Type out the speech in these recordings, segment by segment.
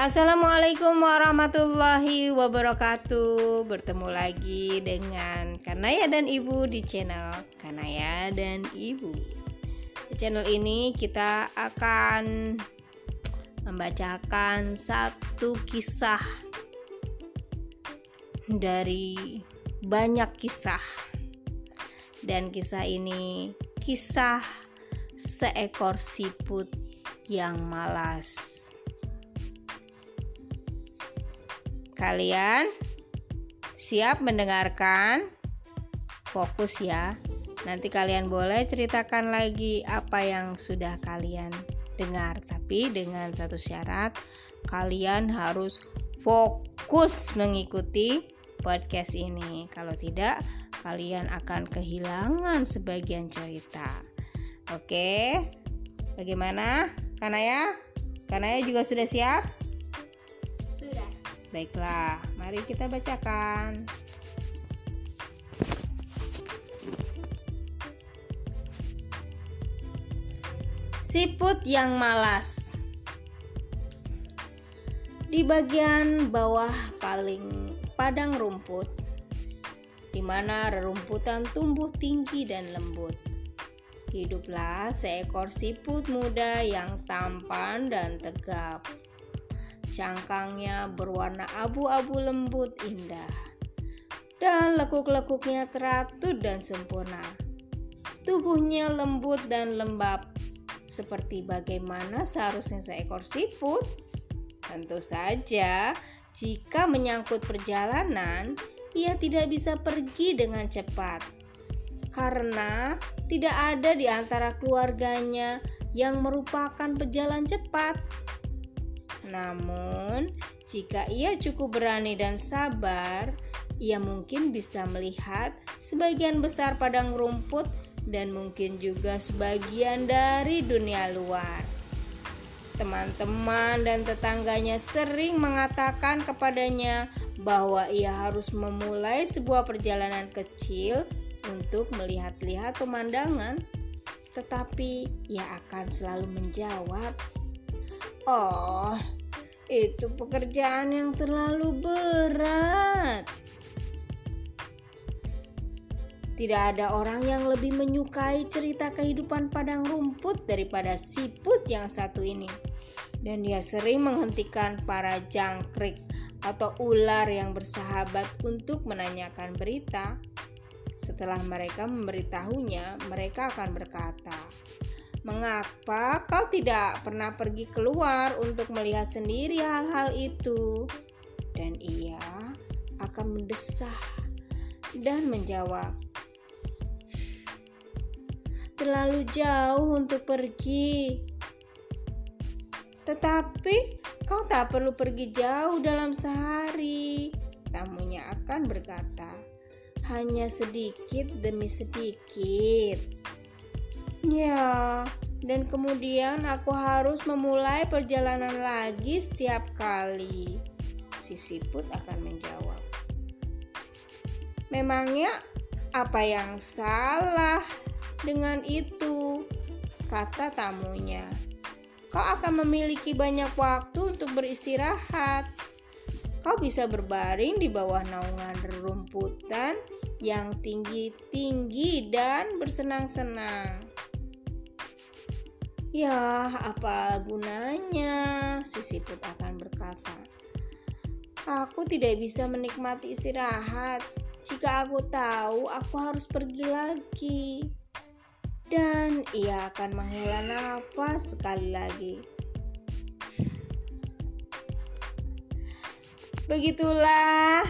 Assalamualaikum warahmatullahi wabarakatuh. Bertemu lagi dengan Kanaya dan Ibu di channel Kanaya dan Ibu. Di channel ini kita akan membacakan satu kisah dari banyak kisah. Dan kisah ini kisah seekor siput yang malas. Kalian siap mendengarkan? Fokus ya. Nanti kalian boleh ceritakan lagi apa yang sudah kalian dengar. Tapi dengan satu syarat, kalian harus fokus mengikuti podcast ini. Kalau tidak, kalian akan kehilangan sebagian cerita. Oke? Bagaimana? Kanaya? Kanaya juga sudah siap? Baiklah, mari kita bacakan. Siput yang malas. Di bagian bawah paling padang rumput, di mana rerumputan tumbuh tinggi dan lembut, hiduplah seekor siput muda yang tampan dan tegap. Cangkangnya berwarna abu-abu lembut indah, dan lekuk-lekuknya teratur dan sempurna. Tubuhnya lembut dan lembab, seperti bagaimana seharusnya seekor siput. Tentu saja, jika menyangkut perjalanan, ia tidak bisa pergi dengan cepat, karena tidak ada di antara keluarganya yang merupakan pejalan cepat. Namun, jika ia cukup berani dan sabar, ia mungkin bisa melihat sebagian besar padang rumput dan mungkin juga sebagian dari dunia luar. Teman-teman dan tetangganya sering mengatakan kepadanya bahwa ia harus memulai sebuah perjalanan kecil untuk melihat-lihat pemandangan, tetapi ia akan selalu menjawab, "Oh, itu pekerjaan yang terlalu berat." Tidak ada orang yang lebih menyukai cerita kehidupan padang rumput daripada siput yang satu ini. Dan dia sering menghentikan para jangkrik atau ular yang bersahabat untuk menanyakan berita. Setelah mereka memberitahunya, mereka akan berkata, "Mengapa kau tidak pernah pergi keluar untuk melihat sendiri hal-hal itu?" Dan ia akan mendesah dan menjawab, "Terlalu jauh untuk pergi." "Tetapi kau tak perlu pergi jauh dalam sehari," tamunya akan berkata, "hanya sedikit demi sedikit." "Ya, dan kemudian aku harus memulai perjalanan lagi setiap kali," si siput akan menjawab. "Memangnya apa yang salah dengan itu?" kata tamunya. "Kau akan memiliki banyak waktu untuk beristirahat. Kau bisa berbaring di bawah naungan rerumputan yang tinggi-tinggi dan bersenang-senang." "Ya, apa gunanya?" si siput akan berkata. "Aku tidak bisa menikmati istirahat jika aku tahu aku harus pergi lagi." Dan ia akan menghela nafas sekali lagi. Begitulah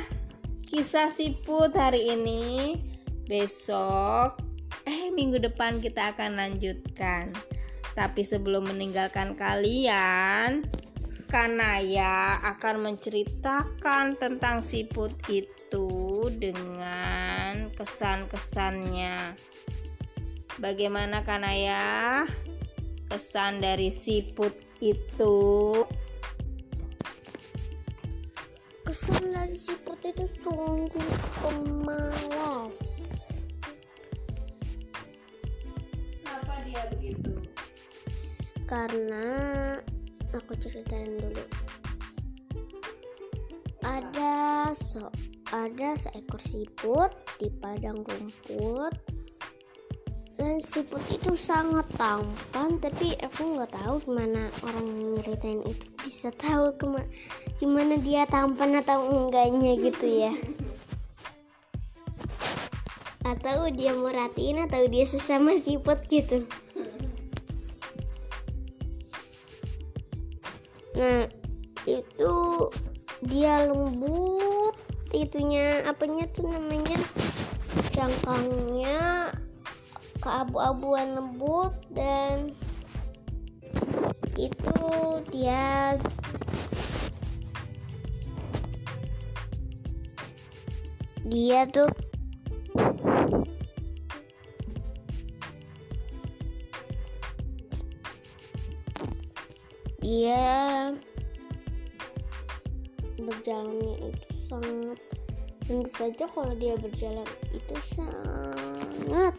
kisah siput hari ini. Minggu depan kita akan lanjutkan. Tapi sebelum meninggalkan kalian, Kanaya akan menceritakan tentang siput itu dengan kesan-kesannya. Bagaimana Kanaya? Kesan dari siput itu? Kesan dari siput itu sungguh pemalas. Kenapa dia begitu? Karena aku ceritain dulu. ada seekor siput di padang rumput, dan siput itu sangat tampan, tapi aku nggak tahu gimana orang yang nyeritain itu bisa tahu gimana dia tampan atau enggaknya gitu ya. Atau dia merhatiin atau dia sesama siput gitu. Nah, itu dia lembut, apanya tuh namanya, cangkangnya keabu-abuan lembut, dan itu dia tuh berjalannya itu sangat, tentu saja kalau dia berjalan itu sangat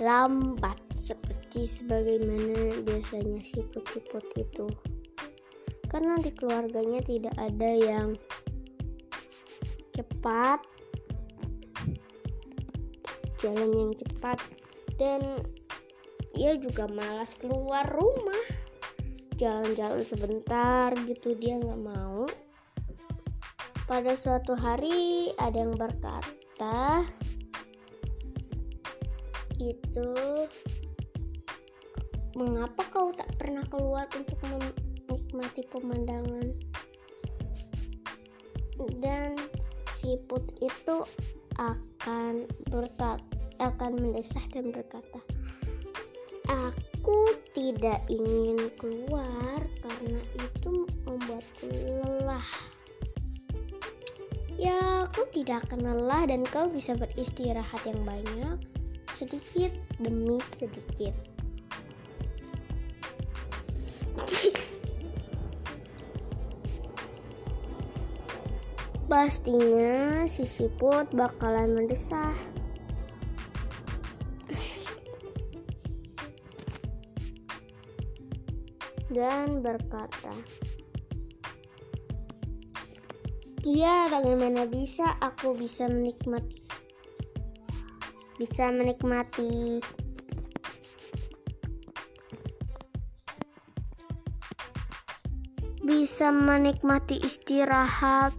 lambat, seperti sebagaimana biasanya siput-siput itu, karena di keluarganya tidak ada yang cepat, jalan yang cepat, dan ia juga malas keluar rumah, jalan-jalan sebentar gitu dia nggak mau. Pada suatu hari ada yang berkata, itu mengapa kau tak pernah keluar untuk menikmati pemandangan? Dan siput itu akan mendesah dan berkata, aku tidak ingin keluar karena itu membuatku lelah. Ya, aku tidak akan lelah dan kau bisa beristirahat yang banyak, sedikit demi sedikit. Pastinya si siput bakalan mendesah. Dan berkata, ya, bagaimana bisa aku bisa menikmati istirahat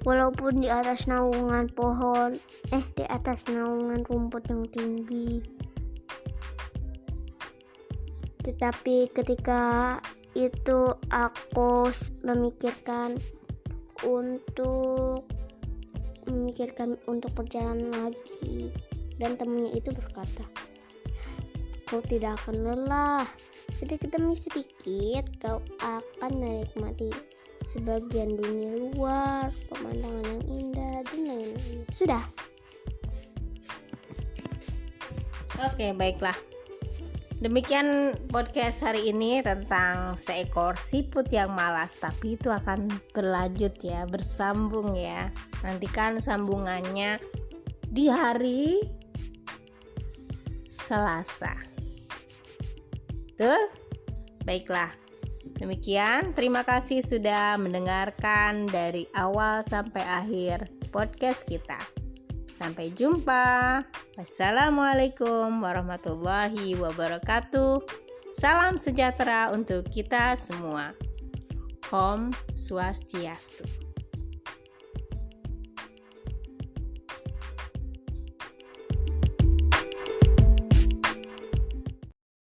walaupun di atas naungan rumput yang tinggi. Tetapi ketika itu aku memikirkan untuk perjalanan lagi, dan temannya itu berkata, kau tidak akan lelah, sedikit demi sedikit kau akan menikmati sebagian dunia luar, pemandangan yang indah dan lain-lain. Sudah. Oke, baiklah. Demikian podcast hari ini tentang seekor siput yang malas, tapi itu akan berlanjut ya, bersambung ya. Nantikan sambungannya di hari Selasa. Betul? Baiklah. Demikian, terima kasih sudah mendengarkan dari awal sampai akhir podcast kita. Sampai jumpa. Wassalamualaikum warahmatullahi wabarakatuh. Salam sejahtera untuk kita semua. Om Swastiastu.